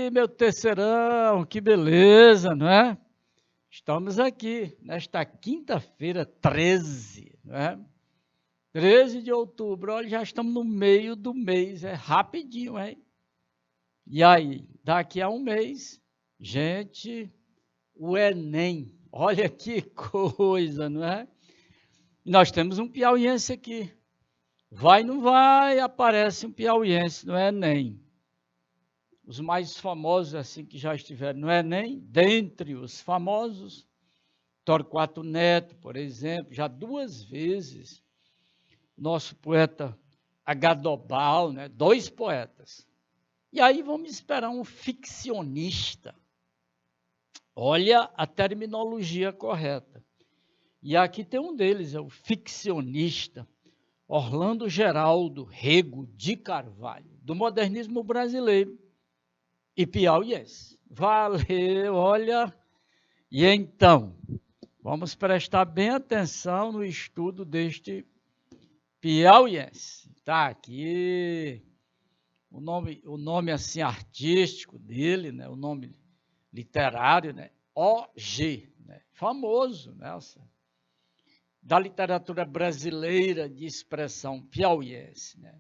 aí, meu terceirão, que beleza, não é? Estamos aqui nesta quinta-feira, 13, não é? 13 de outubro, olha, já estamos no meio do mês, é rapidinho, hein? E aí, daqui a um mês, gente, o Enem, olha que coisa, não é? E nós temos um piauiense aqui. Vai, não vai, aparece um piauiense no Enem. Os mais famosos, assim, que já estiveram no Enem, dentre os famosos, Torquato Neto, por exemplo, já 2 vezes, nosso poeta Agadobal, né? 2 poetas. E aí vamos esperar um ficcionista. Olha a terminologia correta. E aqui tem um deles, é o ficcionista Orlando Geraldo Rego de Carvalho, do modernismo brasileiro e piauiense. Valeu, olha. E então, vamos prestar bem atenção no estudo deste piauiense. Tá aqui o nome assim artístico dele, né? O nome literário, né? O.G., né? Famoso, né? Da literatura brasileira de expressão piauiense, né?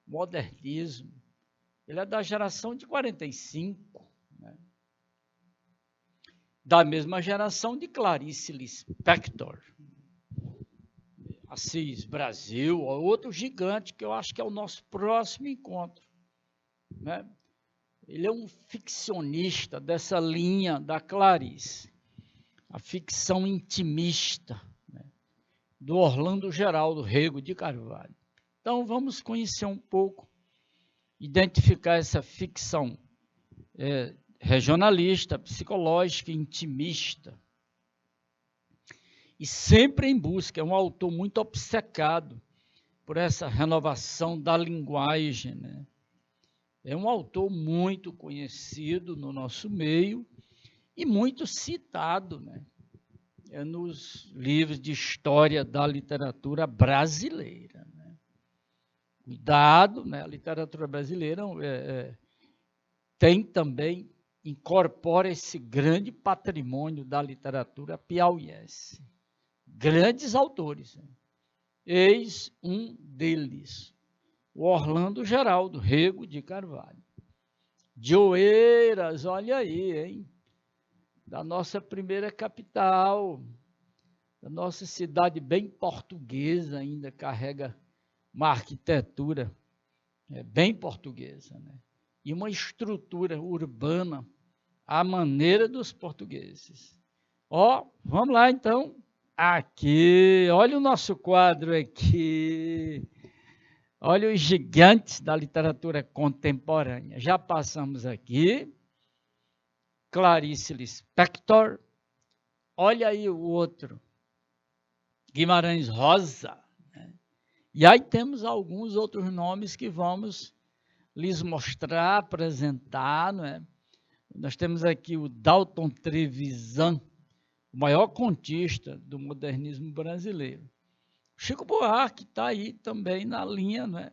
Modernismo. Ele é da geração de 45, né? Da mesma geração de Clarice Lispector. Assis Brasil, outro gigante que eu acho que é o nosso próximo encontro, né? Ele é um ficcionista dessa linha da Clarice, a ficção intimista, né? Do Orlando Geraldo Rego de Carvalho. Então vamos conhecer um pouco, identificar essa ficção regionalista, psicológica, intimista. E sempre em busca, é um autor muito obcecado por essa renovação da linguagem, né? É um autor muito conhecido no nosso meio e muito citado, né? Nos livros de história da literatura brasileira, né? Cuidado, né? A literatura brasileira tem também, incorpora esse grande patrimônio da literatura piauiense. Grandes autores, né? Eis um deles, o Orlando Geraldo Rego de Carvalho. De Oeiras, olha aí, hein? Da nossa primeira capital, da nossa cidade bem portuguesa, ainda carrega uma arquitetura bem portuguesa, né? E uma estrutura urbana à maneira dos portugueses. Vamos lá então. Aqui, olha o nosso quadro aqui. Olha os gigantes da literatura contemporânea. Já passamos aqui. Clarice Lispector. Olha aí o outro. Guimarães Rosa. Né? E aí temos alguns outros nomes que vamos lhes mostrar, apresentar. Não é? Nós temos aqui o Dalton Trevisan, o maior contista do modernismo brasileiro. Chico Buarque está aí também na linha, né?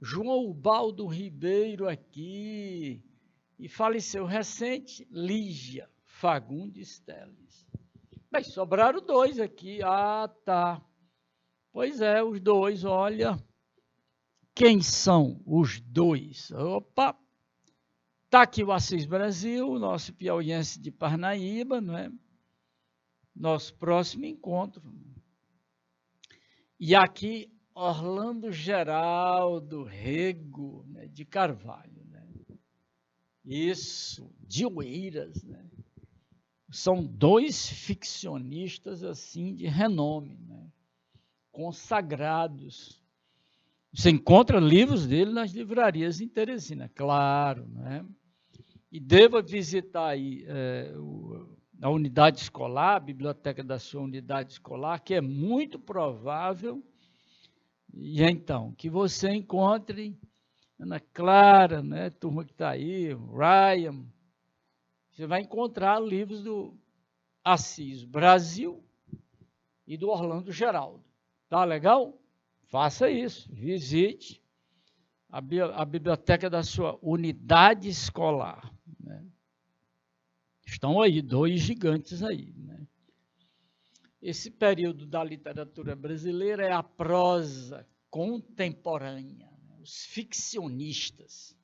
João Ubaldo Ribeiro aqui, e faleceu recente, Lígia Fagundes Telles. Mas sobraram 2 aqui, tá. Pois é, os 2, olha, quem são os 2? Opa, está aqui o Assis Brasil, nosso piauiense de Parnaíba, não é? Nosso próximo encontro. E aqui, Orlando Geraldo Rego, né, de Carvalho. Né? Isso, de Oeiras. Né? São 2 ficcionistas assim de renome, né? Consagrados. Você encontra livros dele nas livrarias em Teresina, claro. Né? E deva visitar aí a unidade escolar, a biblioteca da sua unidade escolar, que é muito provável, e então, que você encontre Ana Clara, né, turma que está aí, Ryan, você vai encontrar livros do Assis Brasil e do Orlando Geraldo. Tá legal? Faça isso, visite a biblioteca da sua unidade escolar. Estão aí, dois gigantes aí, né? Esse período da literatura brasileira é a prosa contemporânea, né? Os ficcionistas.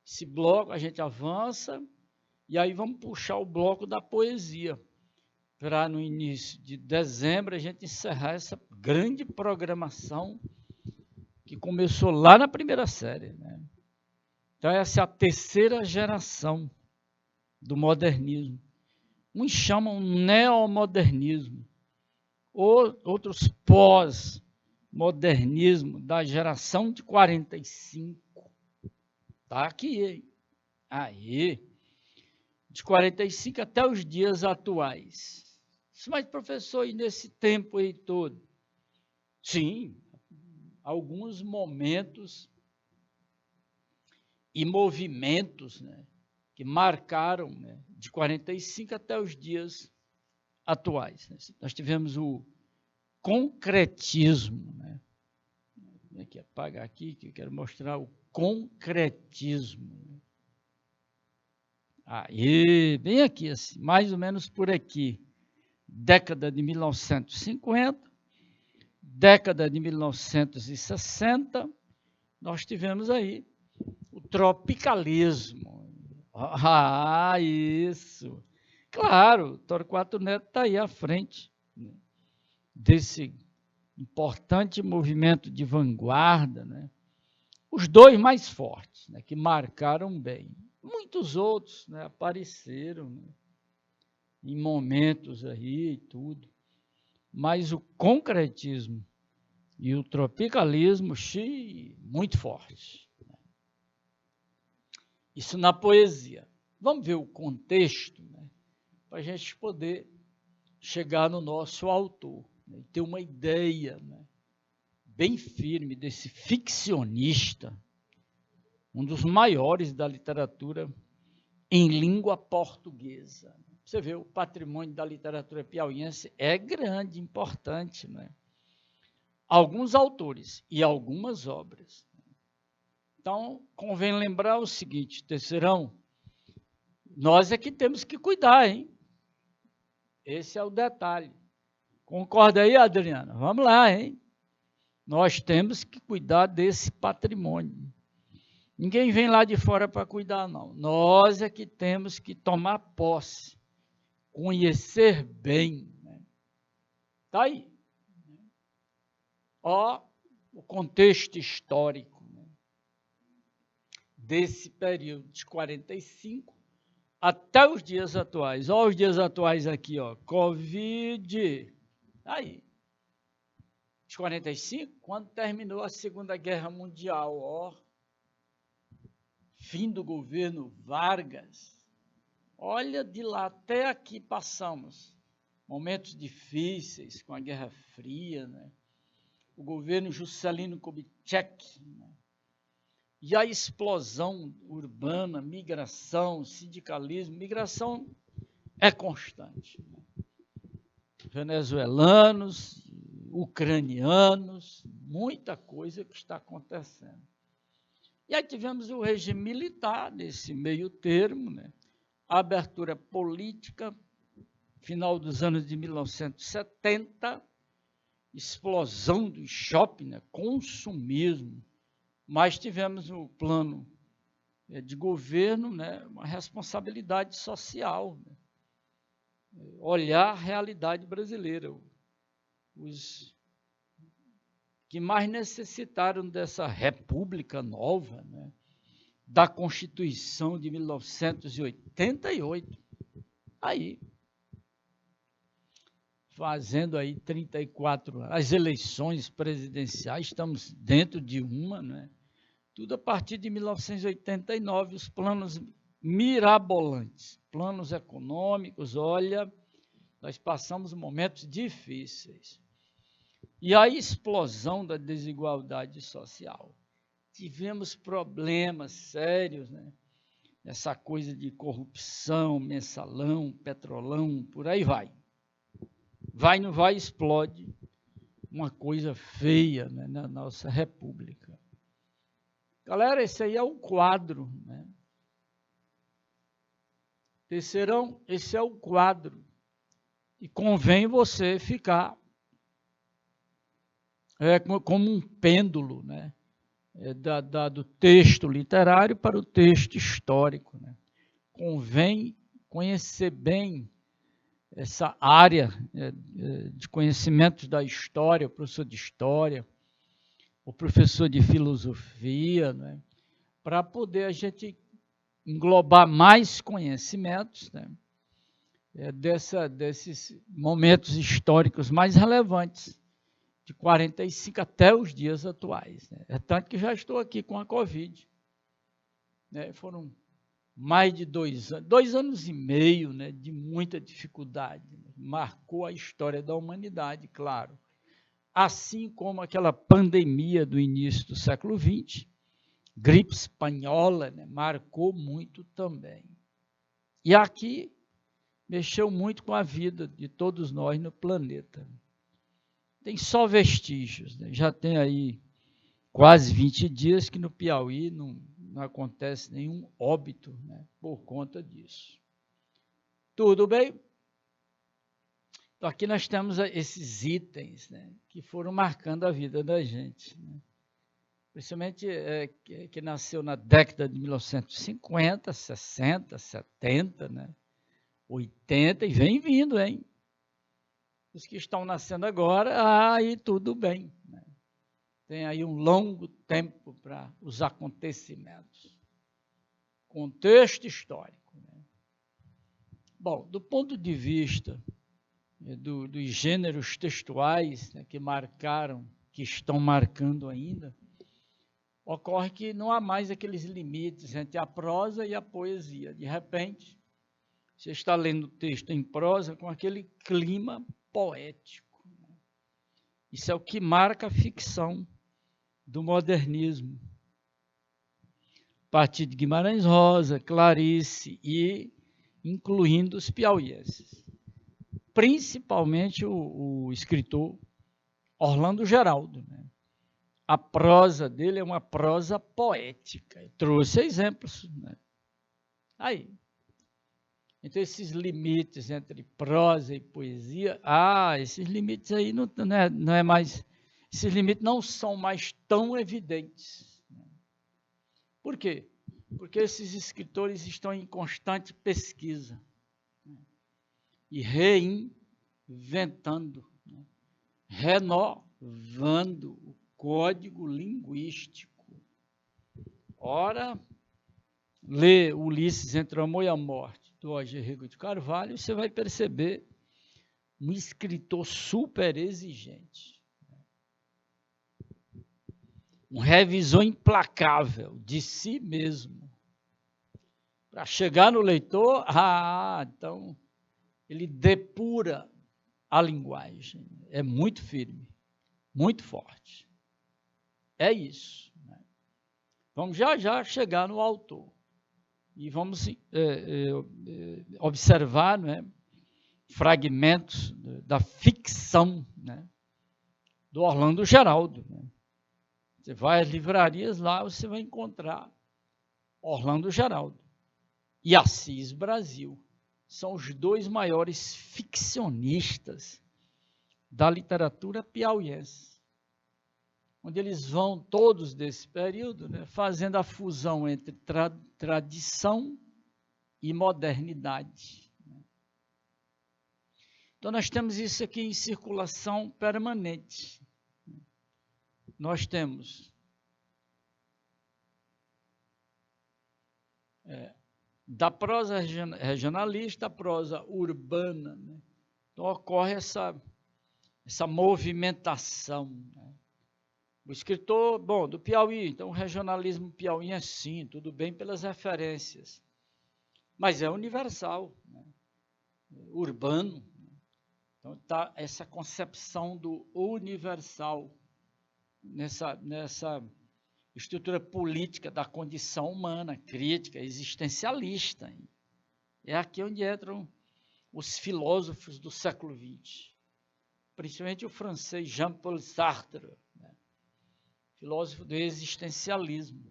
Esse bloco a gente avança e aí vamos puxar o bloco da poesia para no início de dezembro a gente encerrar essa grande programação que começou lá na primeira série, né? Então essa é a terceira geração do modernismo. Uns chamam neomodernismo, outros pós-modernismo da geração de 45. Tá aqui, aí, de 45 até os dias atuais. Mas, professor, e nesse tempo aí todo? Sim, alguns momentos e movimentos, né, que marcaram, né, de 45 até os dias atuais. Né? Nós tivemos o concretismo. Né? Vou aqui apagar aqui, que eu quero mostrar o concretismo. Aí, bem aqui, assim, mais ou menos por aqui. Década de 1950, década de 1960, nós tivemos aí o tropicalismo. Ah, isso! Claro, Torquato Neto está aí à frente, né, desse importante movimento de vanguarda, né? Os dois mais fortes, né, que marcaram bem. Muitos outros, né, apareceram, né, em momentos aí e tudo, mas o concretismo e o tropicalismo, muito fortes. Isso na poesia. Vamos ver o contexto, né, para a gente poder chegar no nosso autor, né, e ter uma ideia, né, bem firme desse ficcionista, um dos maiores da literatura em língua portuguesa. Você vê, o patrimônio da literatura piauiense é grande, importante, né? Alguns autores e algumas obras. Então, convém lembrar o seguinte, Terceirão, nós é que temos que cuidar, hein? Esse é o detalhe. Concorda aí, Adriana? Vamos lá, hein? Nós temos que cuidar desse patrimônio. Ninguém vem lá de fora para cuidar, não. Nós é que temos que tomar posse, conhecer bem. Né? Tá aí. Ó, o contexto histórico, né, desse período de 45 até os dias atuais. Ó, os dias atuais aqui, ó, Covid. Aí. De 45, quando terminou a Segunda Guerra Mundial, ó, fim do governo Vargas. Olha, de lá até aqui passamos momentos difíceis com a Guerra Fria, né? O governo Juscelino Kubitschek, né? E a explosão urbana, migração, sindicalismo. Migração é constante. Né? Venezuelanos, ucranianos, muita coisa que está acontecendo. E aí tivemos o regime militar nesse meio termo, né? A abertura política, final dos anos de 1970, explosão do shopping, né? Consumismo, mas tivemos o plano de governo, né? Uma responsabilidade social, né? Olhar a realidade brasileira. Os que mais necessitaram dessa república nova, né? Da Constituição de 1988, aí, fazendo aí 34 anos, as eleições presidenciais, estamos dentro de uma, né? Tudo a partir de 1989, os planos mirabolantes, planos econômicos, olha, nós passamos momentos difíceis. E a explosão da desigualdade social. Tivemos problemas sérios, né? Essa coisa de corrupção, mensalão, petrolão, por aí vai. Vai, não vai, explode uma coisa feia, né, na nossa república. Galera, esse aí é um quadro, né, Terceirão, esse é o quadro. E convém você ficar como um pêndulo, né? Do texto literário para o texto histórico, né? Convém conhecer bem essa área de conhecimentos da história, o professor de história, o professor de filosofia, né? Para poder a gente englobar mais conhecimentos, né? Desses momentos históricos mais relevantes, de 45 até os dias atuais. Né? É tanto que já estou aqui com a Covid. Né? Foram mais de 2 anos e meio, né, de muita dificuldade. Né? Marcou a história da humanidade, claro. Assim como aquela pandemia do início do século XX, gripe espanhola, né, marcou muito também. E aqui mexeu muito com a vida de todos nós no planeta. Tem só vestígios, né? Já tem aí quase 20 dias que no Piauí não acontece nenhum óbito, né, por conta disso. Tudo bem? Então, aqui nós temos esses itens, né, que foram marcando a vida da gente. Né? Principalmente que nasceu na década de 1950, 60, 70, né, 80 e vem vindo, hein? Os que estão nascendo agora, aí tudo bem. Né? Tem aí um longo tempo para os acontecimentos. Contexto histórico. Né? Bom, do ponto de vista dos gêneros textuais, né, que marcaram, que estão marcando ainda, ocorre que não há mais aqueles limites entre a prosa e a poesia. De repente, você está lendo o texto em prosa com aquele clima poético. Isso é o que marca a ficção do modernismo. A partir de Guimarães Rosa, Clarice e incluindo os piauienses. Principalmente o escritor Orlando Geraldo. Né? A prosa dele é uma prosa poética. Eu trouxe exemplos. Né? Aí. Então, esses limites entre prosa e poesia, esses limites aí não é mais, esses limites não são mais tão evidentes. Por quê? Porque esses escritores estão em constante pesquisa e reinventando, renovando o código linguístico. Ora, lê Ulisses entre o Amor e a Morte, do Roger Rego de Carvalho, você vai perceber um escritor super exigente. Um revisor implacável de si mesmo. Para chegar no leitor, então ele depura a linguagem. É muito firme, muito forte. É isso. Né? Vamos já chegar no autor. E vamos observar, né, fragmentos da ficção, né, do Orlando Geraldo. Né? Você vai às livrarias lá, você vai encontrar Orlando Geraldo e Assis Brasil. São os dois maiores ficcionistas da literatura piauiense. Onde eles vão, todos desse período, né, fazendo a fusão entre tradição e modernidade. Então, nós temos isso aqui em circulação permanente. Nós temos da prosa regionalista à prosa urbana. Né? Então, ocorre essa movimentação. Né? O escritor, do Piauí, então o regionalismo piauiense, sim, tudo bem pelas referências, mas é universal, né? Urbano. Então está essa concepção do universal nessa estrutura política da condição humana, crítica, existencialista. É aqui onde entram os filósofos do século XX, principalmente o francês Jean-Paul Sartre, né? Filósofo do existencialismo.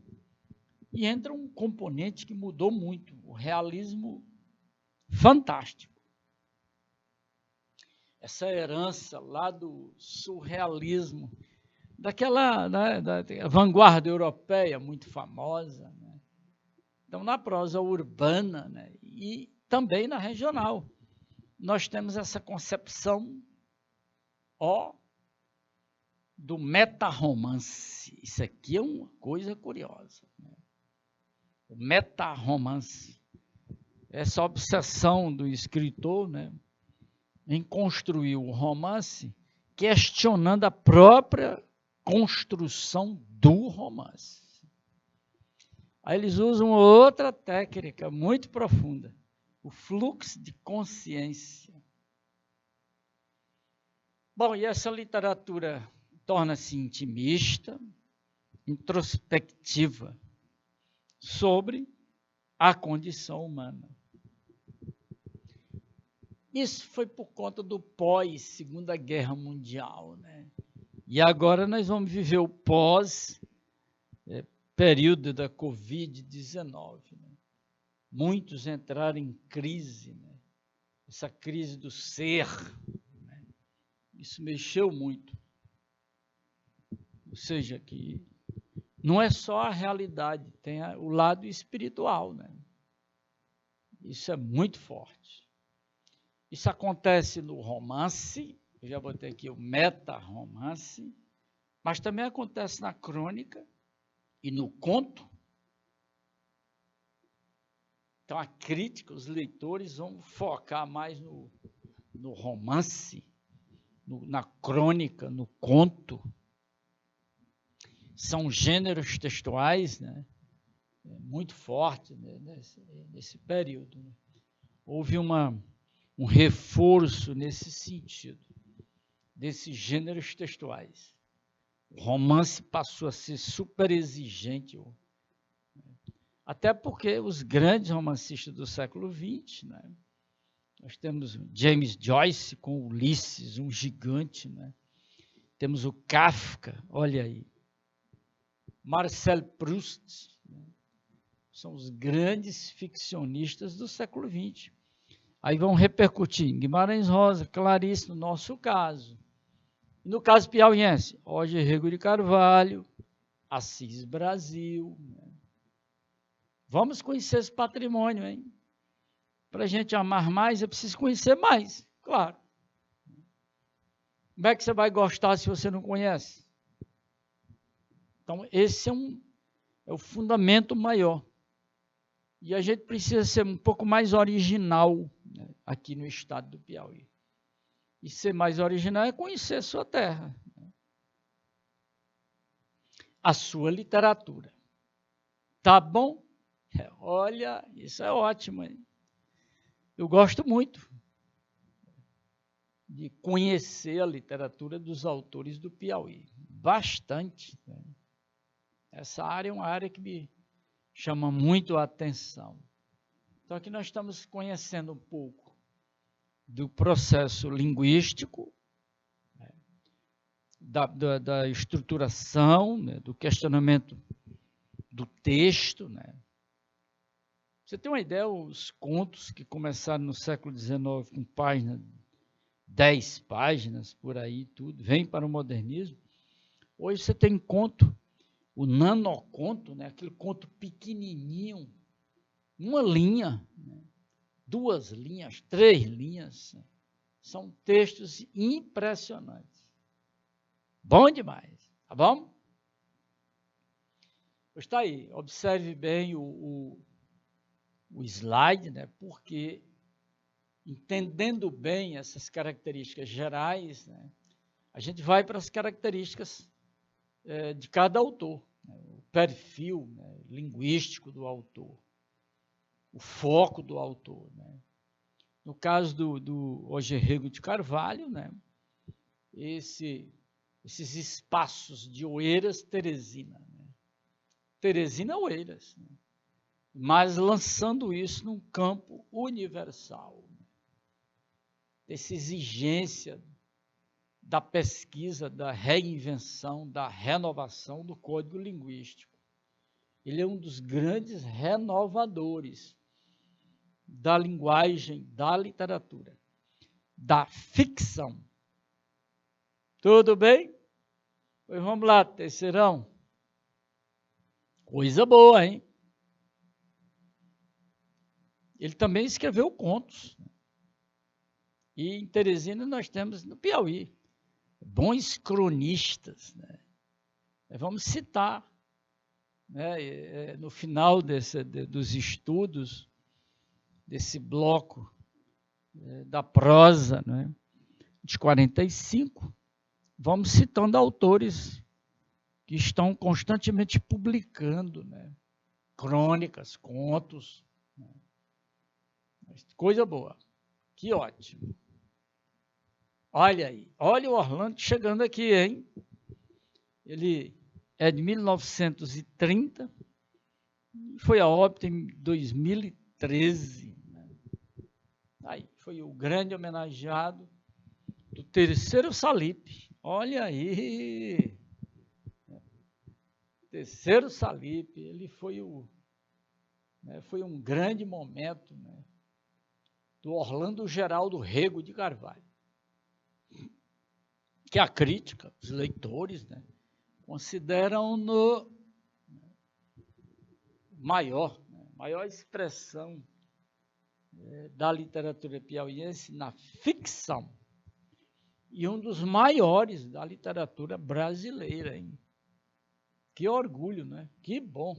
E entra um componente que mudou muito, o realismo fantástico. Essa herança lá do surrealismo, daquela, né, da vanguarda europeia muito famosa, né? Então, na prosa urbana, né, e também na regional, nós temos essa concepção do metarromance. Isso aqui é uma coisa curiosa, né? O metarromance, essa obsessão do escritor, né, em construir o romance, questionando a própria construção do romance. Aí eles usam outra técnica muito profunda, o fluxo de consciência. Bom, e essa literatura torna-se intimista, introspectiva, sobre a condição humana. Isso foi por conta do pós-Segunda Guerra Mundial, né? E agora nós vamos viver o pós-período da Covid-19. Né? Muitos entraram em crise, né? Essa crise do ser. Né? Isso mexeu muito. Ou seja, que não é só a realidade, tem o lado espiritual, né? Isso é muito forte. Isso acontece no romance, eu já botei aqui o meta-romance, mas também acontece na crônica e no conto. Então, a crítica, os leitores vão focar mais no romance, na crônica, no conto. São gêneros textuais, né, muito fortes, né, nesse período. Né. Houve um reforço nesse sentido, desses gêneros textuais. O romance passou a ser super exigente, até porque os grandes romancistas do século XX, né, nós temos James Joyce com Ulisses, um gigante, né, temos o Kafka, olha aí, Marcel Proust, né, são os grandes ficcionistas do século XX. Aí vão repercutir em Guimarães Rosa, Clarice, no nosso caso. E no caso piauiense, Roger Rego de Carvalho, Assis Brasil. Né? Vamos conhecer esse patrimônio, hein? Para a gente amar mais, é preciso conhecer mais, claro. Como é que você vai gostar se você não conhece? Então, esse é o fundamento maior. E a gente precisa ser um pouco mais original, né, aqui no estado do Piauí. E ser mais original é conhecer a sua terra, né? A sua literatura. Tá bom? Olha, isso é ótimo, hein? Eu gosto muito de conhecer a literatura dos autores do Piauí. Bastante. Né? Essa área é uma área que me chama muito a atenção. Então, aqui nós estamos conhecendo um pouco do processo linguístico, né, da estruturação, né, do questionamento do texto. Né. Você tem uma ideia, os contos que começaram no século XIX com páginas, 10 páginas, por aí, tudo, vem para o modernismo. Hoje você tem conto, o nanoconto, né, aquele conto pequenininho, uma linha, né, 2 linhas, 3 linhas. São textos impressionantes. Bom demais, tá bom? Está aí, observe bem o slide, né, porque entendendo bem essas características gerais, né, a gente vai para as características de cada autor, né, o perfil, né, linguístico do autor, o foco do autor. Né. No caso do Roger Rego de Carvalho, né, esses espaços de Oeiras Teresina. Né. Teresina Oeiras, né, mas lançando isso num campo universal. Né. Essa exigência da pesquisa, da reinvenção, da renovação do código linguístico. Ele é um dos grandes renovadores. da linguagem, da literatura, da ficção. Tudo bem? Pois vamos lá, terceirão. Coisa boa, hein? Ele também escreveu contos. E em Teresina nós temos, no Piauí, bons cronistas, né? Vamos citar, né, no final dos estudos, desse bloco da prosa, né, de 45, vamos citando autores que estão constantemente publicando, né, crônicas, contos, né, coisa boa, que ótimo. Olha aí, olha o Orlando chegando aqui, hein? Ele é de 1930, foi a óbito em 2013. Né? Aí, foi o grande homenageado do terceiro Salipe. Olha aí! Terceiro Salipe, ele foi foi um grande momento, né, do Orlando Geraldo Rego de Carvalho, que a crítica, os leitores, né, consideram no maior expressão da literatura piauiense na ficção e um dos maiores da literatura brasileira, hein? Que orgulho, né? Que bom.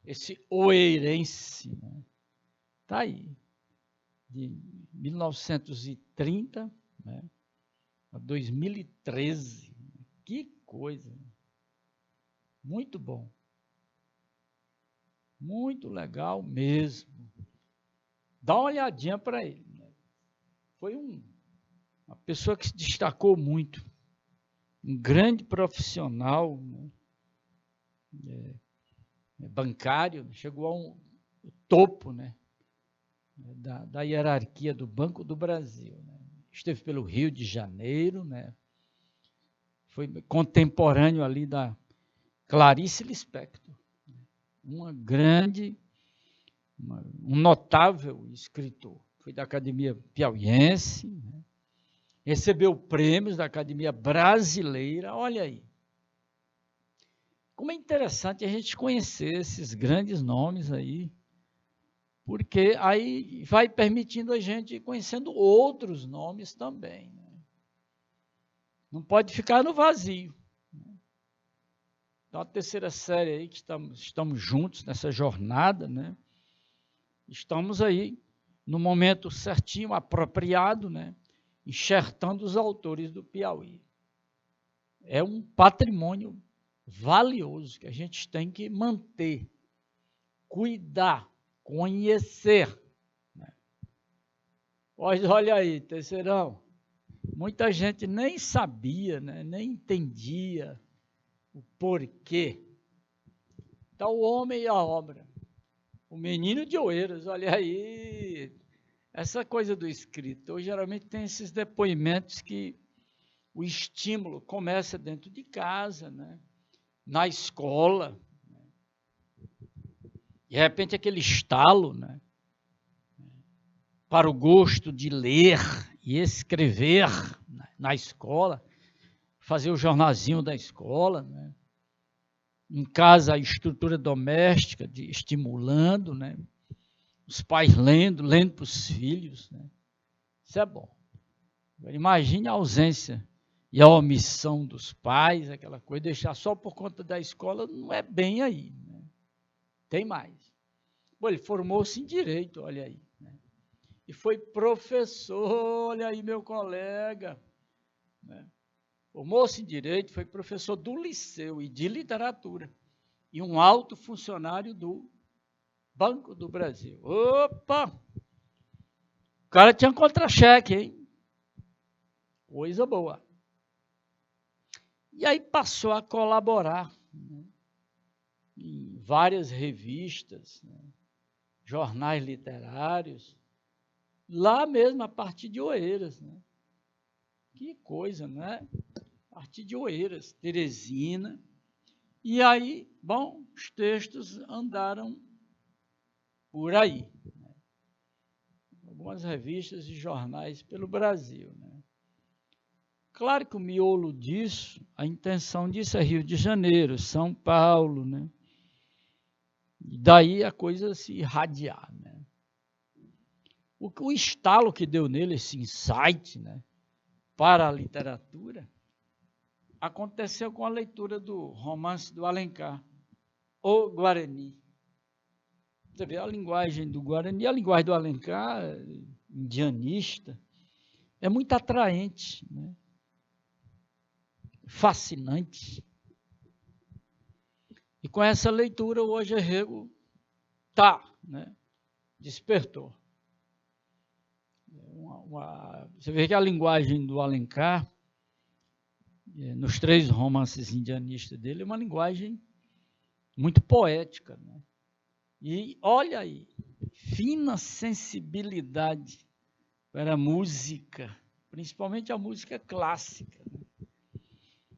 Esse oeirense, né? Tá aí, de 1930, né, a 2013. Que coisa! Muito bom. Muito legal mesmo. Dá uma olhadinha para ele. Né? Foi uma pessoa que se destacou muito. Um grande profissional, né? Bancário, chegou ao topo, né? Da hierarquia do Banco do Brasil. Né? Esteve pelo Rio de Janeiro, né? Foi contemporâneo ali da Clarice Lispector, um notável escritor. Foi da Academia Piauiense, né? Recebeu prêmios da Academia Brasileira, olha aí. Como é interessante a gente conhecer esses grandes nomes aí, porque aí vai permitindo a gente ir conhecendo outros nomes também. Né? Não pode ficar no vazio. Então, a terceira série aí, que estamos juntos nessa jornada, né? Estamos aí no momento certinho, apropriado, né? Enxertando os autores do Piauí. É um patrimônio valioso que a gente tem que manter, cuidar, conhecer. Né? Pois olha aí, terceirão, muita gente nem sabia, né? Nem entendia o porquê. Está o homem e a obra. O menino de Oeiras, olha aí. Essa coisa do escritor, geralmente tem esses depoimentos que o estímulo começa dentro de casa, né? Na escola. Né? De repente aquele estalo, né? Para o gosto de ler e escrever, né? Na escola, fazer o jornalzinho da escola, né? Em casa a estrutura doméstica, estimulando, né? Os pais lendo para os filhos, né? Isso é bom. Imagine a ausência e a omissão dos pais, aquela coisa, deixar só por conta da escola, não é bem aí. Né? Tem mais. Bom, ele formou-se em Direito, olha aí. Né? E foi professor, olha aí meu colega. Né? Formou-se em Direito, foi professor do Liceu e de Literatura. E um alto funcionário do Banco do Brasil. Opa! O cara tinha contra-cheque, hein? Coisa boa. E aí passou a colaborar, né, em várias revistas, né, jornais literários, lá mesmo a partir de Oeiras. Né? Que coisa, né? A partir de Oeiras, Teresina. E aí, bom, os textos andaram por aí. Né? Algumas revistas e jornais pelo Brasil. Né? Claro que o miolo disso, a intenção disso é Rio de Janeiro, São Paulo, né? E daí a coisa se irradiar, né? O estalo que deu nele, esse insight, né, para a literatura, aconteceu com a leitura do romance do Alencar, O Guarani. Você vê a linguagem do Guarani, a linguagem do Alencar, indianista, é muito atraente, né? Fascinante. E com essa leitura, o Ojerrego né, despertou. Você vê que a linguagem do Alencar, nos 3 romances indianistas dele, é uma linguagem muito poética. Né? E olha aí, fina sensibilidade para a música, principalmente a música clássica. Né?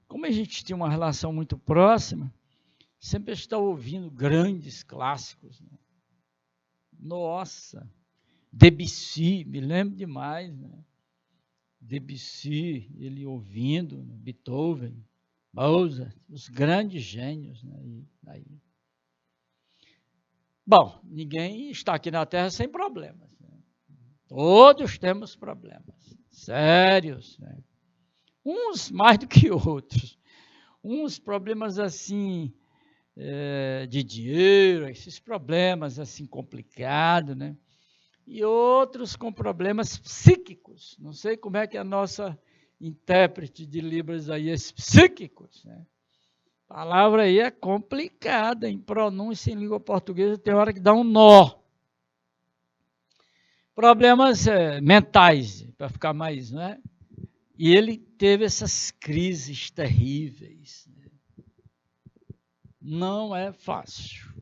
Como a gente tinha uma relação muito próxima, sempre está ouvindo grandes clássicos. Né? Nossa, Debussy, me lembro demais, né? Debussy, ele ouvindo, Beethoven, Mozart, os grandes gênios. Né? E aí. Bom, ninguém está aqui na Terra sem problemas. Né? Todos temos problemas sérios, né? Uns mais do que outros. Uns problemas assim, de dinheiro, esses problemas assim complicados, né? E outros com problemas psíquicos. Não sei como é que a nossa intérprete de Libras aí é psíquicos, né? A palavra aí é complicada, em pronúncia em língua portuguesa tem hora que dá um nó. Problemas mentais, para ficar mais, né? E ele teve essas crises terríveis. Né? Não é fácil.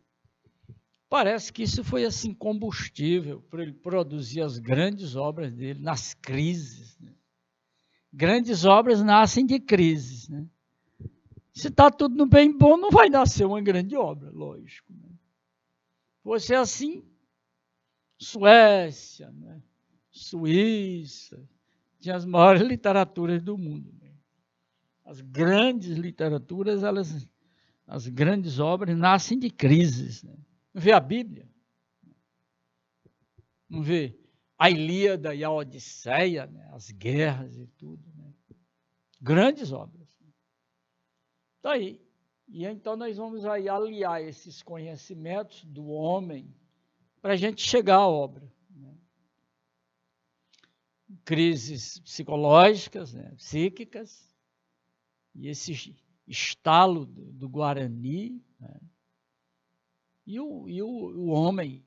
Parece que isso foi assim combustível para ele produzir as grandes obras dele nas crises. Né? Grandes obras nascem de crises. Né? Se está tudo no bem bom, não vai nascer uma grande obra, lógico. Né? Fosse assim, Suécia, né? Suíça, tinha as maiores literaturas do mundo. Né? As grandes literaturas, as grandes obras nascem de crises. Né? Não vê a Bíblia? Não vê a Ilíada e a Odisseia, né? As guerras e tudo. Né? Grandes obras. Tá aí. E então nós vamos aí aliar esses conhecimentos do homem para a gente chegar à obra. Né? Crises psicológicas, né? Psíquicas, e esse estalo do Guarani, né? E o homem.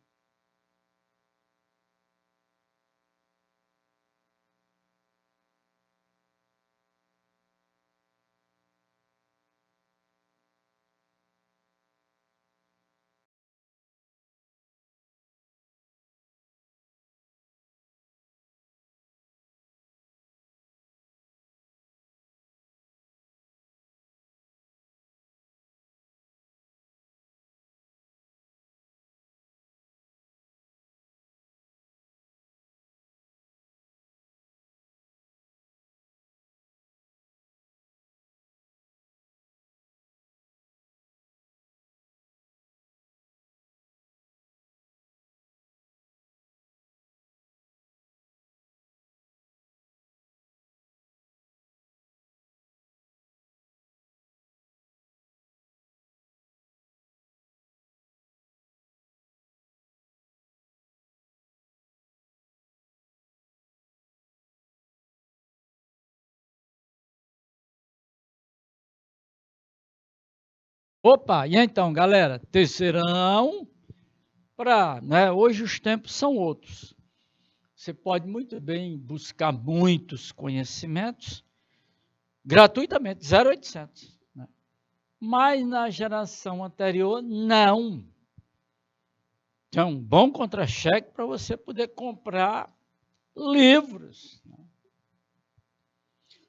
Opa, e então, galera, terceirão para, né, hoje os tempos são outros. Você pode muito bem buscar muitos conhecimentos gratuitamente, 0800. Né? Mas na geração anterior, não. Tem um bom contra-cheque para você poder comprar livros. Né?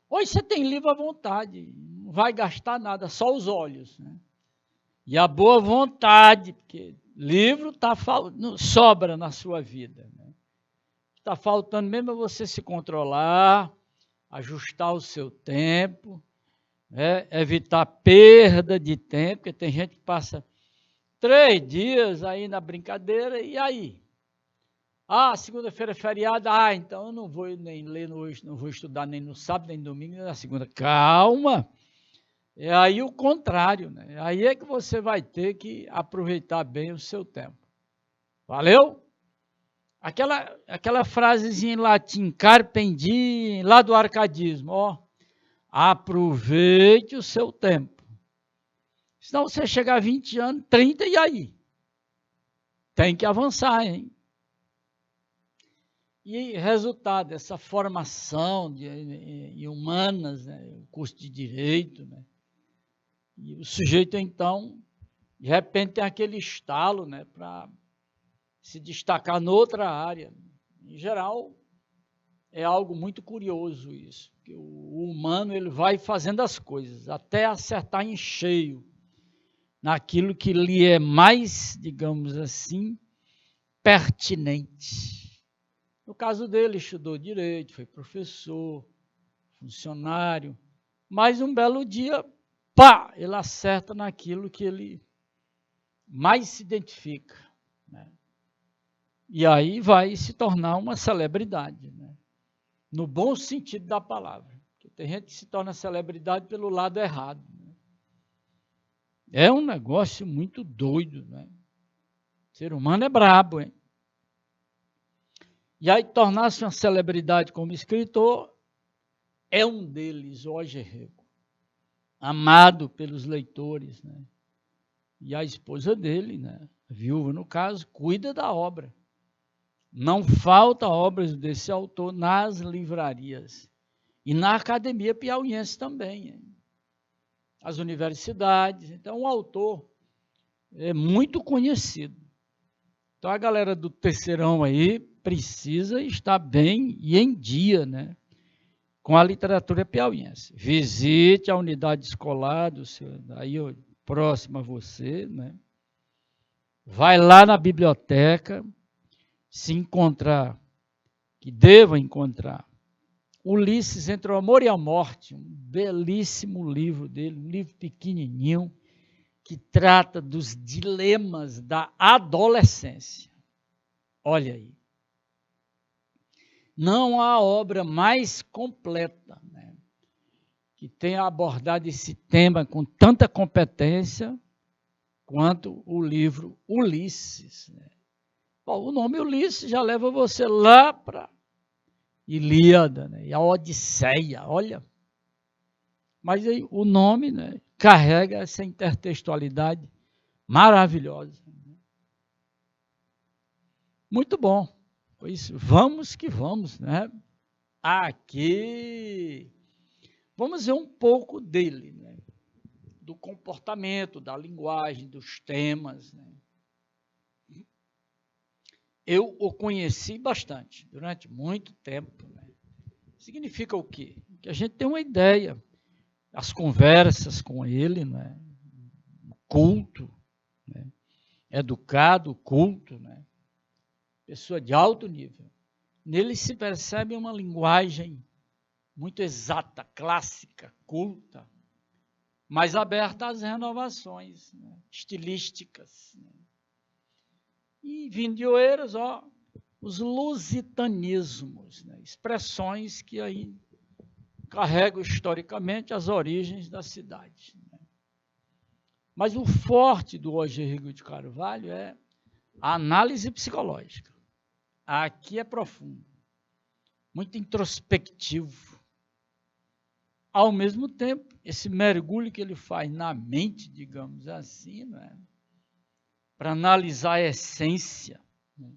Hoje você tem livro à vontade, não vai gastar nada, só os olhos. Né? E a boa vontade, porque Livro sobra na sua vida. Está faltando mesmo é você se controlar, ajustar o seu tempo, evitar perda de tempo, porque tem gente que passa 3 dias aí na brincadeira, e aí? Segunda-feira é feriado, então eu não vou nem ler hoje, não vou estudar nem no sábado, nem no domingo, nem na segunda. Calma! É aí o contrário, né? Aí é que você vai ter que aproveitar bem o seu tempo. Valeu? Aquela frasezinha em latim, carpe diem, lá do arcadismo, aproveite o seu tempo. Senão você chegar a 20 anos, 30, e aí? Tem que avançar, hein? E resultado dessa formação em humanas, né, curso de direito, né? E o sujeito, então, de repente tem aquele estalo, né, para se destacar noutra área. Em geral, é algo muito curioso isso, que o humano ele vai fazendo as coisas até acertar em cheio naquilo que lhe é mais, digamos assim, pertinente. No caso dele, estudou direito, foi professor, funcionário, mas um belo dia, ele acerta naquilo que ele mais se identifica, né? E aí vai se tornar uma celebridade, né? No bom sentido da palavra. Porque tem gente que se torna celebridade pelo lado errado, né? É um negócio muito doido, né? O ser humano é brabo, hein? E aí tornar-se uma celebridade como escritor é um deles, Jorge Rego, amado pelos leitores, né? E a esposa dele, né, a viúva no caso, cuida da obra. Não falta obras desse autor nas livrarias e na Academia Piauiense também, as universidades. Então, o autor é muito conhecido. Então, a galera do terceirão aí precisa estar bem e em dia, né, com a literatura piauiense. Visite a unidade escolar do seu, aí próximo a você, né? Vai lá na biblioteca, se encontrar, que deva encontrar, Ulisses Entre o Amor e a Morte, um belíssimo livro dele, um livro pequenininho, que trata dos dilemas da adolescência. Olha aí. Não há obra mais completa, né, que tenha abordado esse tema com tanta competência quanto o livro Ulisses, né? Bom, o nome Ulisses já leva você lá para Ilíada, né, e a Odisseia, olha. Mas aí, o nome, né, carrega essa intertextualidade maravilhosa. Muito bom. Pois vamos que vamos, né? Aqui. Vamos ver um pouco dele, né? Do comportamento, da linguagem, dos temas, né? Eu o conheci bastante, durante muito tempo, né? Significa o quê? Que a gente tem uma ideia, as conversas com ele, né? Culto, né? Educado, culto, né? Pessoa de alto nível. Nele se percebe uma linguagem muito exata, clássica, culta, mas aberta às renovações, né, estilísticas. Né. E vindo de Oeiras, os lusitanismos, né, expressões que aí carregam historicamente as origens da cidade. Né. Mas o forte do Jorge Rego de Carvalho é a análise psicológica. Aqui é profundo, muito introspectivo. Ao mesmo tempo, esse mergulho que ele faz na mente, digamos assim, né, para analisar a essência, né,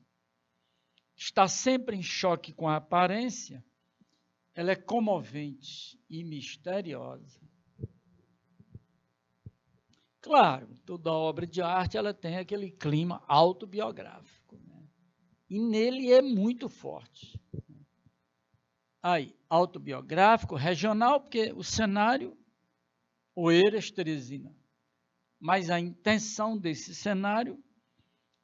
está sempre em choque com a aparência, ela é comovente e misteriosa. Claro, toda obra de arte ela tem aquele clima autobiográfico, né, e nele é muito forte. Aí, autobiográfico, regional, porque o cenário, Oeiras, Teresina. Mas a intenção desse cenário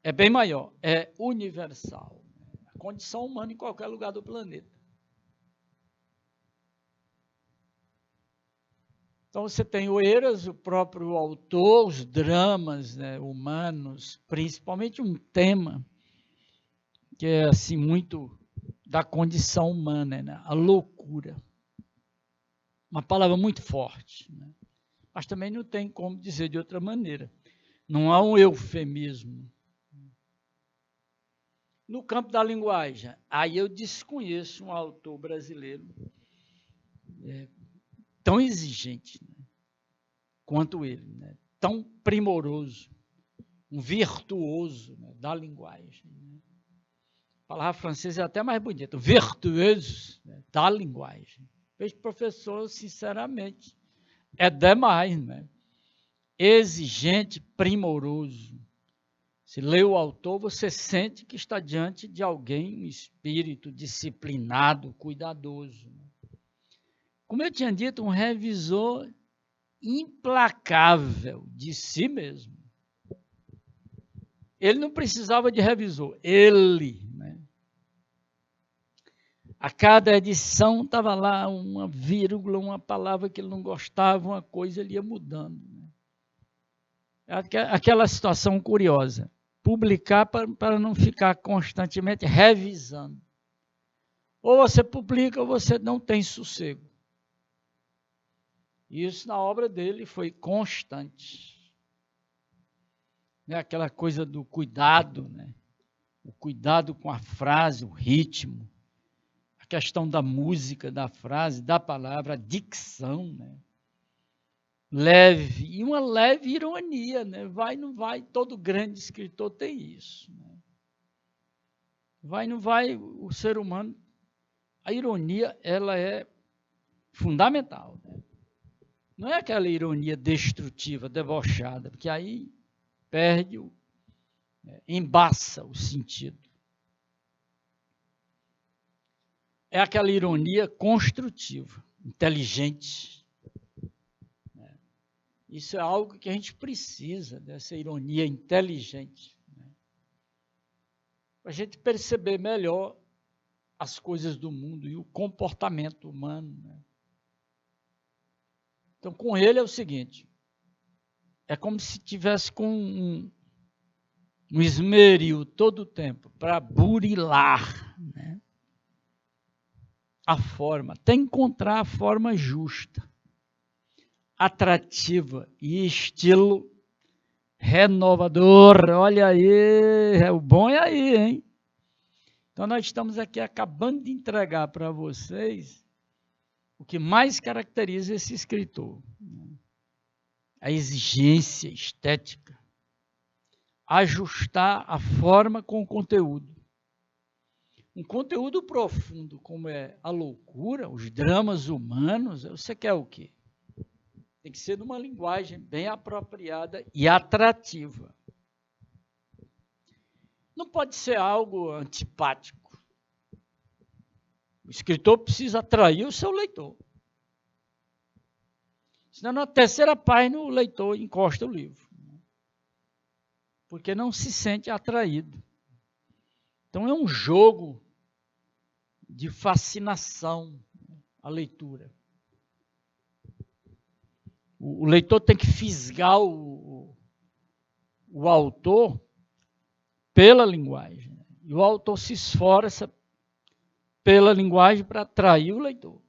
é bem maior, é universal. A condição humana em qualquer lugar do planeta. Então você tem o Eras, o próprio autor, os dramas, né, humanos, principalmente um tema que é assim muito da condição humana, né, a loucura. Uma palavra muito forte, né? Mas também não tem como dizer de outra maneira. Não há um eufemismo. No campo da linguagem, aí eu desconheço um autor brasileiro tão exigente, né, quanto ele, né, tão primoroso, um virtuoso, né, da linguagem. Né. A palavra francesa é até mais bonita, virtuoso, né, da linguagem. Vejo professor, sinceramente, é demais, né? Exigente, primoroso. Se lê o autor, você sente que está diante de alguém, um espírito disciplinado, cuidadoso. Como eu tinha dito, um revisor implacável de si mesmo. Ele não precisava de revisor, ele, né? A cada edição estava lá uma vírgula, uma palavra que ele não gostava, uma coisa, ele ia mudando. Né? Aquela situação curiosa. Publicar para não ficar constantemente revisando. Ou você publica ou você não tem sossego. Isso na obra dele foi constante. Né? Aquela coisa do cuidado, né? O cuidado com a frase, o ritmo, a questão da música, da frase, da palavra, a dicção, né? Leve, e uma leve ironia, né? Vai, não vai, todo grande escritor tem isso. Né? Vai, não vai, o ser humano, a ironia, ela é fundamental. Né? Não é aquela ironia destrutiva, debochada, porque aí perde, embaça o sentido. É aquela ironia construtiva, inteligente. Isso é algo que a gente precisa, dessa ironia inteligente. Né? Para a gente perceber melhor as coisas do mundo e o comportamento humano. Né? Então, com ele é o seguinte, é como se tivesse com um esmeril todo o tempo para burilar, né? A forma, até encontrar a forma justa, atrativa e estilo renovador. Olha aí, o bom é aí, hein? Então nós estamos aqui acabando de entregar para vocês o que mais caracteriza esse escritor. A exigência estética. Ajustar a forma com o conteúdo. Um conteúdo profundo, como é a loucura, os dramas humanos, você quer o quê? Tem que ser numa linguagem bem apropriada e atrativa. Não pode ser algo antipático. O escritor precisa atrair o seu leitor. Senão, na terceira página, o leitor encosta o livro. Porque não se sente atraído. Então, é um jogo de fascinação a leitura. O leitor tem que fisgar o autor pela linguagem. E o autor se esforça pela linguagem para atrair o leitor.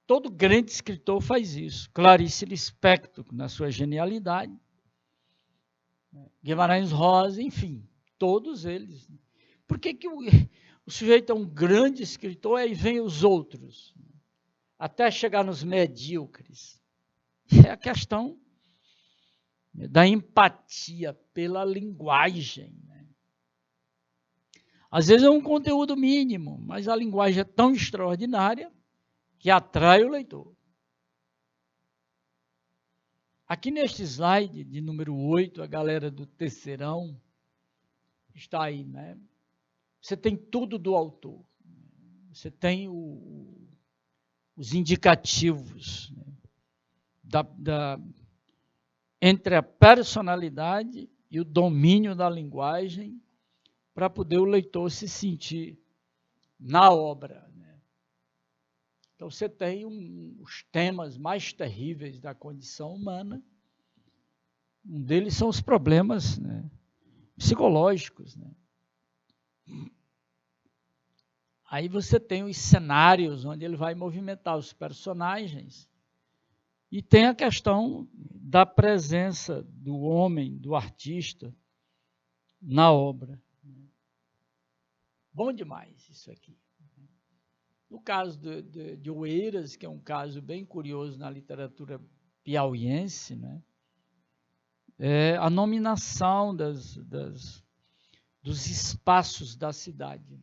Todo grande escritor faz isso. Clarice Lispector, na sua genialidade. Guimarães Rosa, enfim, todos eles. Por que o sujeito é um grande escritor e aí vem os outros? Até chegar nos medíocres. É a questão da empatia pela linguagem. Às vezes é um conteúdo mínimo, mas a linguagem é tão extraordinária que atrai o leitor. Aqui neste slide de número 8, a galera do terceirão está aí, né? Você tem tudo do autor. Você tem os indicativos, né? Entre a personalidade e o domínio da linguagem para poder o leitor se sentir na obra. Então, você tem os temas mais terríveis da condição humana. Um deles são os problemas, psicológicos. Aí você tem os cenários onde ele vai movimentar os personagens e tem a questão da presença do homem, do artista, na obra. Bom demais isso aqui. No caso de Oeiras, que é um caso bem curioso na literatura piauiense, é a nominação dos espaços da cidade,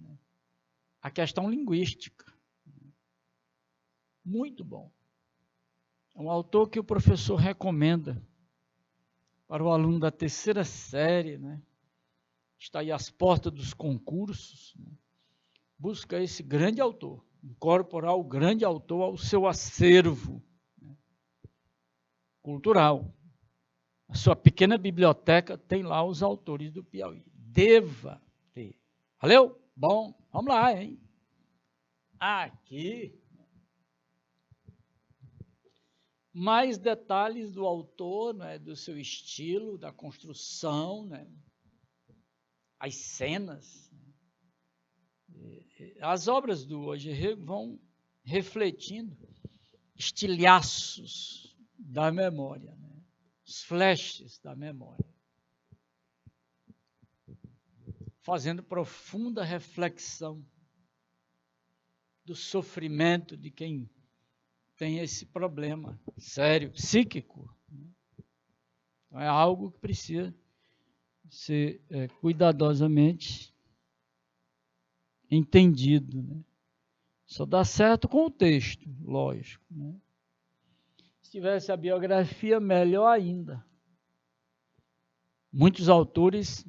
a questão linguística. Muito bom. É um autor que o professor recomenda para o aluno da terceira série, está aí às portas dos concursos, busca esse grande autor, incorporar o grande autor ao seu acervo cultural. A sua pequena biblioteca tem lá os autores do Piauí. Deva ter. Valeu? Bom, vamos lá, hein? Aqui, mais detalhes do autor, do seu estilo, da construção, as cenas. As obras do Auger vão refletindo estilhaços da memória, os flashes da memória, fazendo profunda reflexão do sofrimento de quem tem esse problema sério, psíquico. Então, é algo que precisa ser cuidadosamente entendido. Só dá certo com o texto, lógico. Se tivesse a biografia, melhor ainda. Muitos autores,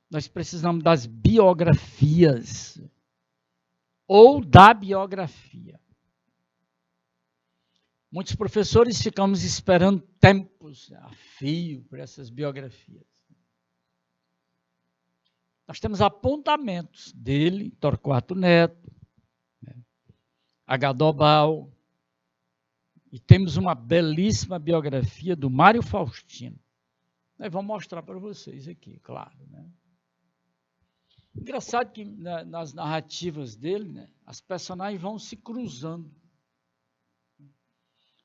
nós precisamos das biografias, ou da biografia. Muitos professores ficamos esperando tempos a fio por essas biografias. Nós temos apontamentos dele, Torquato Neto, H. E temos uma belíssima biografia do Mário Faustino. Nós vamos mostrar para vocês aqui, claro. Engraçado que nas narrativas dele, as personagens vão se cruzando.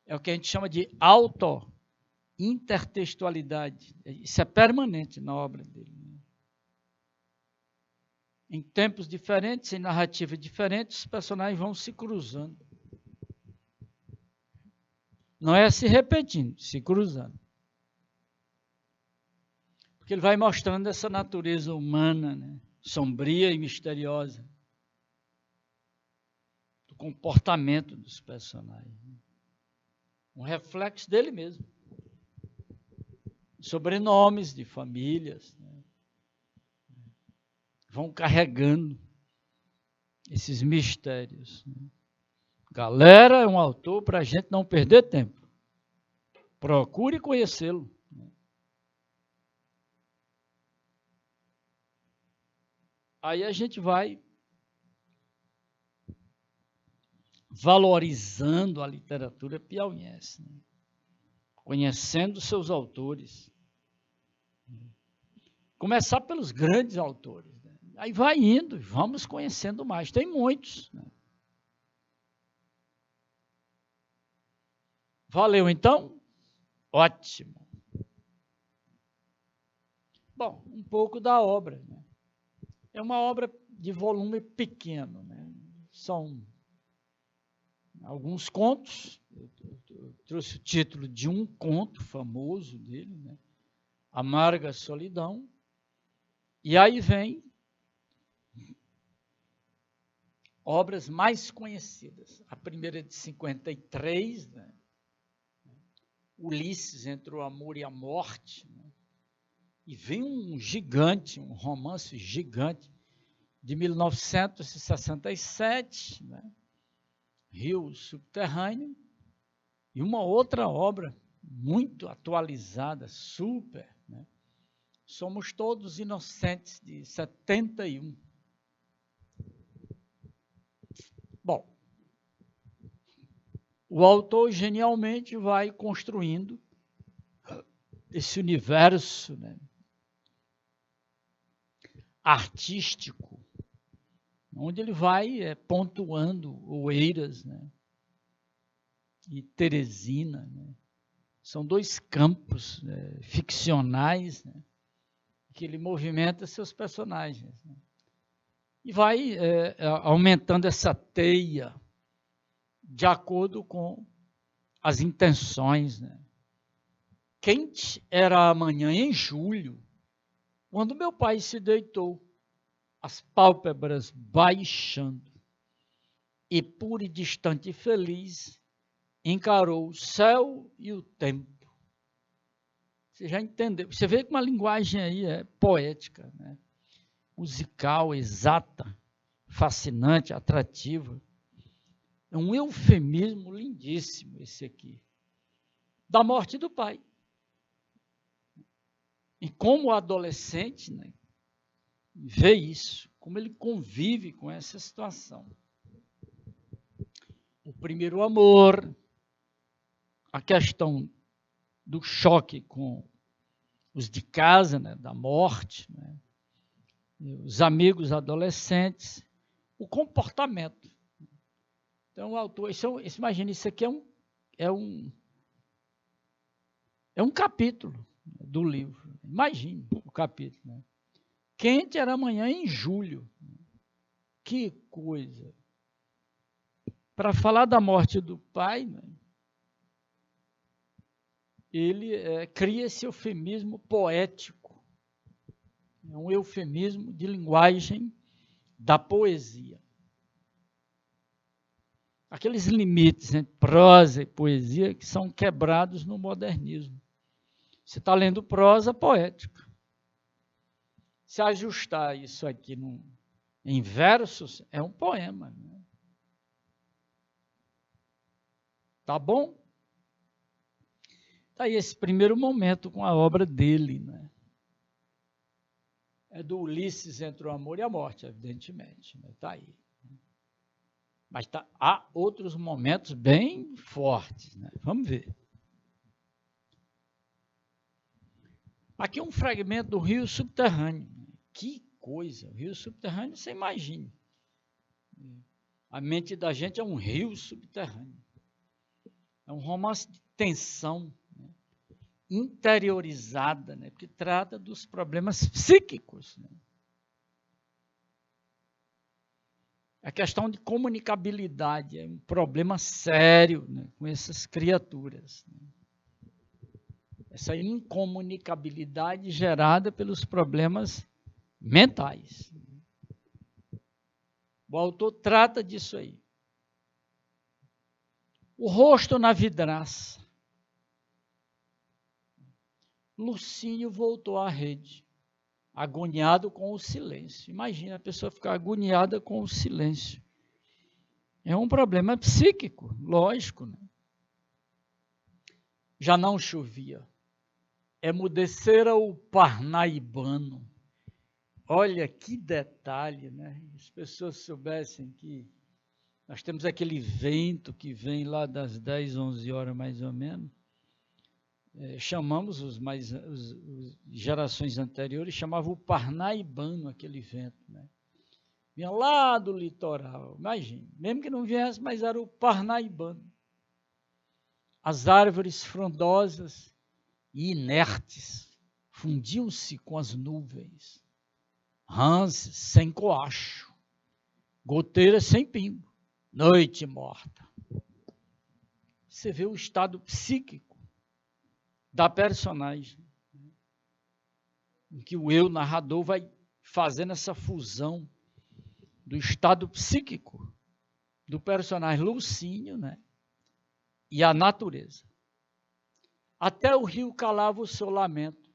É o que a gente chama de auto-intertextualidade. Isso é permanente na obra dele. Em tempos diferentes, em narrativas diferentes, os personagens vão se cruzando. Não é se repetindo, se cruzando. Porque ele vai mostrando essa natureza humana, sombria e misteriosa, do comportamento dos personagens. Um reflexo dele mesmo. Sobrenomes de famílias, vão carregando esses mistérios. Galera, é um autor para a gente não perder tempo. Procure conhecê-lo. Aí a gente vai valorizando a literatura piauiense, conhecendo seus autores. Começar pelos grandes autores. Aí vai indo, vamos conhecendo mais. Tem muitos. Valeu, então? Ótimo. Bom, um pouco da obra. É uma obra de volume pequeno. São alguns contos. Eu trouxe o título de um conto famoso dele, Amarga Solidão. E aí vem obras mais conhecidas. A primeira é de 53, Ulisses, entre o amor e a morte. E vem um gigante, um romance gigante, de 1967, Rio Subterrâneo, e uma outra obra muito atualizada, super Somos todos inocentes, de 71. Bom, o autor genialmente vai construindo esse universo, né, artístico, onde ele vai pontuando Oeiras, né, e Teresina, né. São dois campos ficcionais, né, que ele movimenta seus personagens, né, e vai aumentando essa teia de acordo com as intenções, né. Quente era a manhã em julho, quando meu pai se deitou, as pálpebras baixando, e puro e distante e feliz, encarou o céu e o tempo. Você já entendeu? Você vê que uma linguagem aí é poética, né? Musical, exata, fascinante, atrativa. É um eufemismo lindíssimo esse aqui, da morte do pai. E como adolescente, né, vê isso, como ele convive com essa situação. O primeiro amor, a questão do choque com os de casa, né, da morte, né, os amigos adolescentes, o comportamento. Então, o autor, imagina, isso aqui é um capítulo do livro. Imagine o capítulo. Né? Quente era amanhã em julho. Que coisa! Para falar da morte do pai, né, ele cria esse eufemismo poético. É um eufemismo de linguagem da poesia. Aqueles limites entre prosa e poesia que são quebrados no modernismo. Você está lendo prosa poética. Se ajustar isso aqui em versos, é um poema. Né? Tá bom? Está aí esse primeiro momento com a obra dele. Né? É do Ulisses entre o amor e a morte, evidentemente. Está aí. Mas há outros momentos bem fortes. Né? Vamos ver. Aqui é um fragmento do Rio Subterrâneo. Que coisa! O rio subterrâneo, você imagine. A mente da gente é um rio subterrâneo. É um romance de tensão, né? Interiorizada, né? Porque trata dos problemas psíquicos. Né? A questão de comunicabilidade é um problema sério, né, com essas criaturas. Né? Essa incomunicabilidade gerada pelos problemas mentais. O autor trata disso aí. O rosto na vidraça. Lucínio voltou à rede, agoniado com o silêncio. Imagina a pessoa ficar agoniada com o silêncio. É um problema psíquico, lógico. Né? Já não chovia. Emudecera o parnaibano. Olha que detalhe, né? As pessoas soubessem que nós temos aquele vento que vem lá das 10, 11 horas mais ou menos. Chamamos as gerações anteriores, chamavam o parnaibano aquele vento, né? Vinha lá do litoral, imagine, mesmo que não viesse, mas era o parnaibano. As árvores frondosas e inertes fundiam-se com as nuvens, rãs sem coacho, goteiras sem pingo, noite morta. Você vê o estado psíquico da personagem, em que o eu narrador vai fazendo essa fusão do estado psíquico do personagem Lucínio, né, e a natureza. Até o rio calava o seu lamento,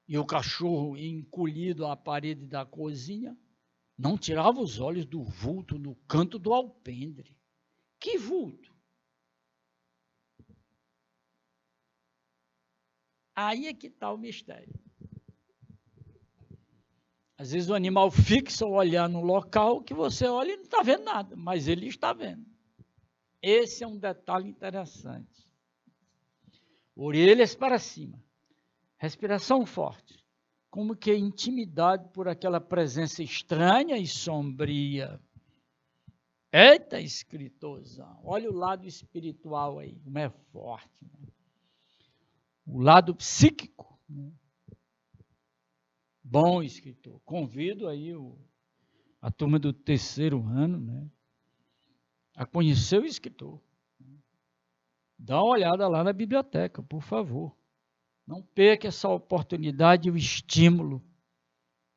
e o cachorro, encolhido à parede da cozinha, não tirava os olhos do vulto no canto do alpendre. Que vulto? Aí é que está o mistério. Às vezes o animal fixa o olhar no local que você olha e não está vendo nada, mas ele está vendo. Esse é um detalhe interessante. Orelhas para cima, respiração forte, como que intimidade por aquela presença estranha e sombria. Eita, escritorzão, olha o lado espiritual aí, como é forte. Né? O lado psíquico. Né? Bom, escritor, convido aí a turma do 3º ano, né, a conhecer o escritor. Dá uma olhada lá na biblioteca, por favor. Não perca essa oportunidade e o estímulo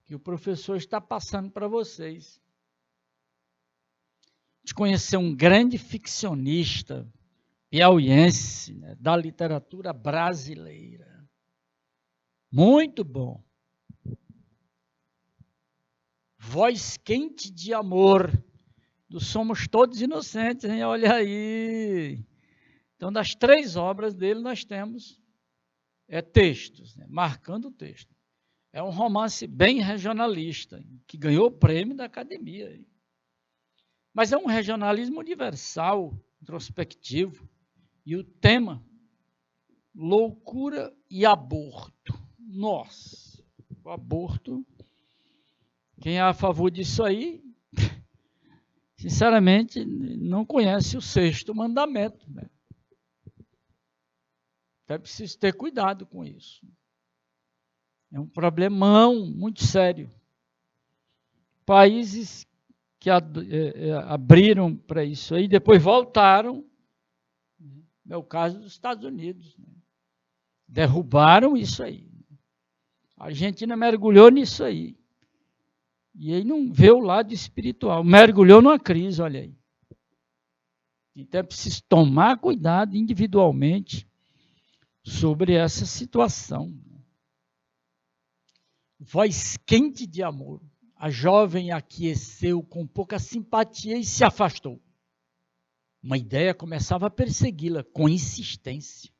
que o professor está passando para vocês. De conhecer um grande ficcionista piauiense, né, da literatura brasileira. Muito bom. Voz quente de amor, do Somos Todos Inocentes, hein? Olha aí. Então, das 3 obras dele, nós temos textos, né, marcando o texto. É um romance bem regionalista, que ganhou o prêmio da academia. Mas é um regionalismo universal, introspectivo. E o tema, loucura e aborto. Nossa, o aborto, quem é a favor disso aí, sinceramente, não conhece o 6º mandamento. Né? É preciso ter cuidado com isso. É um problemão muito sério. Países que abriram para isso aí, depois voltaram, é o caso dos Estados Unidos. Né? Derrubaram isso aí. A Argentina mergulhou nisso aí. E aí não vê o lado espiritual. Mergulhou numa crise, olha aí. Então é preciso tomar cuidado individualmente sobre essa situação. Voz quente de amor. A jovem aqueceu com pouca simpatia e se afastou. Uma ideia começava a persegui-la com insistência.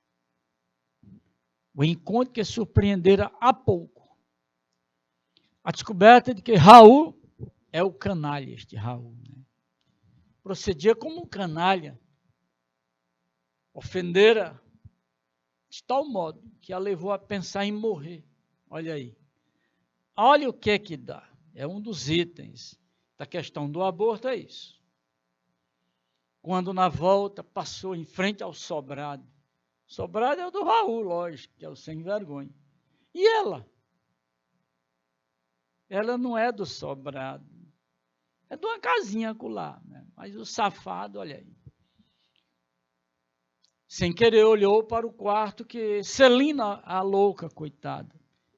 O encontro que surpreendera há pouco. A descoberta de que Raul é o canalha, este Raul. Né? Procedia como um canalha. Ofendera de tal modo que a levou a pensar em morrer. Olha aí. Olha o que dá. É um dos itens da questão do aborto, é isso. Quando na volta passou em frente ao sobrado. Sobrado é o do Raul, lógico, que é o sem vergonha. E ela? Ela não é do sobrado. É de uma casinha acolá, né? Mas o safado, olha aí. Sem querer olhou para o quarto que Celina, a louca, coitada,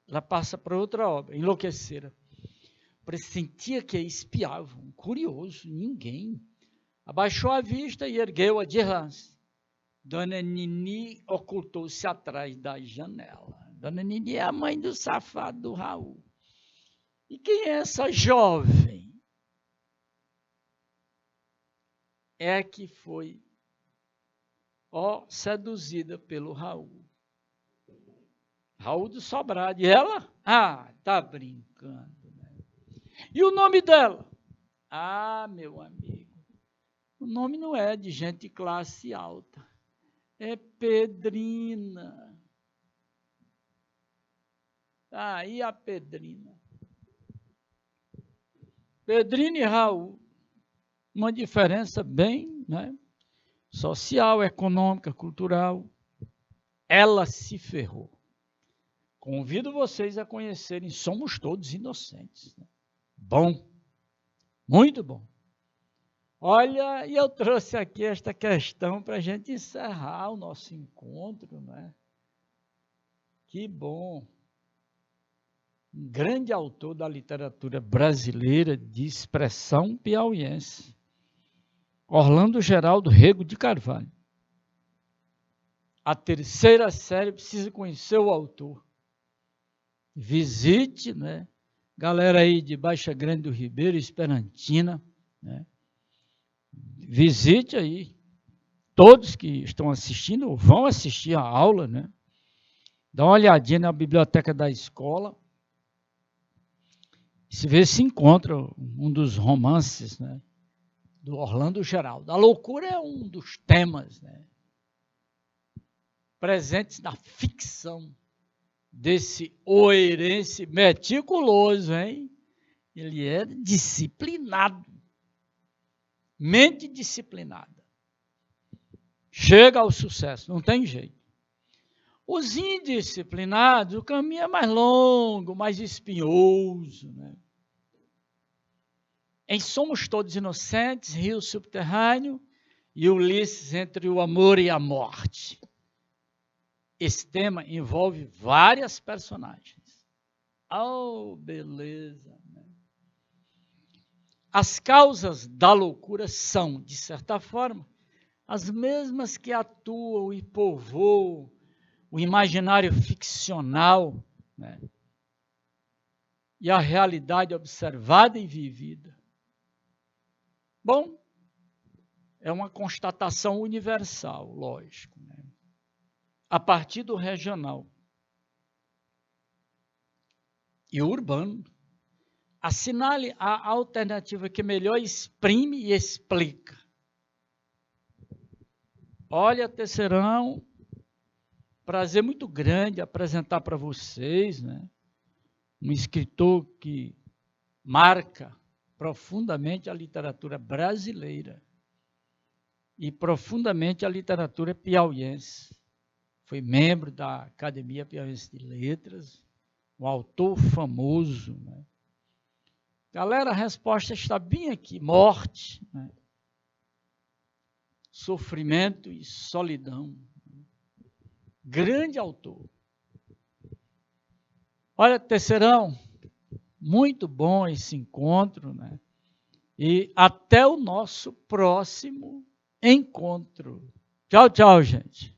ela passa para outra obra, enlouquecera. Pressentia que espiavam, curioso, ninguém. Abaixou a vista e ergueu-a de relance. Dona Nini ocultou-se atrás da janela. Dona Nini é a mãe do safado do Raul. E quem é essa jovem? É que foi seduzida pelo Raul. Raul do Sobrado. E ela? Ah, tá brincando. E o nome dela? Ah, meu amigo, o nome não é de gente de classe alta. É Pedrina. Ah, e a Pedrina? Pedrina e Raul. Uma diferença bem, né, social, econômica, cultural. Ela se ferrou. Convido vocês a conhecerem Somos Todos Inocentes. Bom, muito bom. Olha, e eu trouxe aqui esta questão para a gente encerrar o nosso encontro, né? Que bom. Um grande autor da literatura brasileira de expressão piauiense, Orlando Geraldo Rego de Carvalho. A 3ª série precisa conhecer o autor. Visite, né? Galera aí de Baixa Grande do Ribeiro, Esperantina, né? Visite aí. Todos que estão assistindo vão assistir a aula, né? Dá uma olhadinha na biblioteca da escola. se vê se encontra um dos romances, né, do Orlando Geraldo. A loucura é um dos temas, né, presentes na ficção desse oeirense meticuloso, hein? Ele é disciplinado, mente disciplinada. Chega ao sucesso, não tem jeito. Os indisciplinados, o caminho é mais longo, mais espinhoso, né? Em Somos Todos Inocentes, Rio Subterrâneo e Ulisses entre o amor e a morte. Esse tema envolve várias personagens. Oh, beleza! Né? As causas da loucura são, de certa forma, as mesmas que atuam e povoam o imaginário ficcional, né, e a realidade observada e vivida. Bom, é uma constatação universal, lógico, né, a partir do regional e urbano. Assinale a alternativa que melhor exprime e explica. Olha, Terceirão, prazer muito grande apresentar para vocês, né, um escritor que marca profundamente a literatura brasileira e profundamente a literatura piauiense. Foi membro da Academia Piauiense de Letras, um autor famoso, né? Galera, a resposta está bem aqui: morte, né? Sofrimento e solidão. Grande autor. Olha, Terceirão, muito bom esse encontro, né? E até o nosso próximo encontro. Tchau, tchau, gente.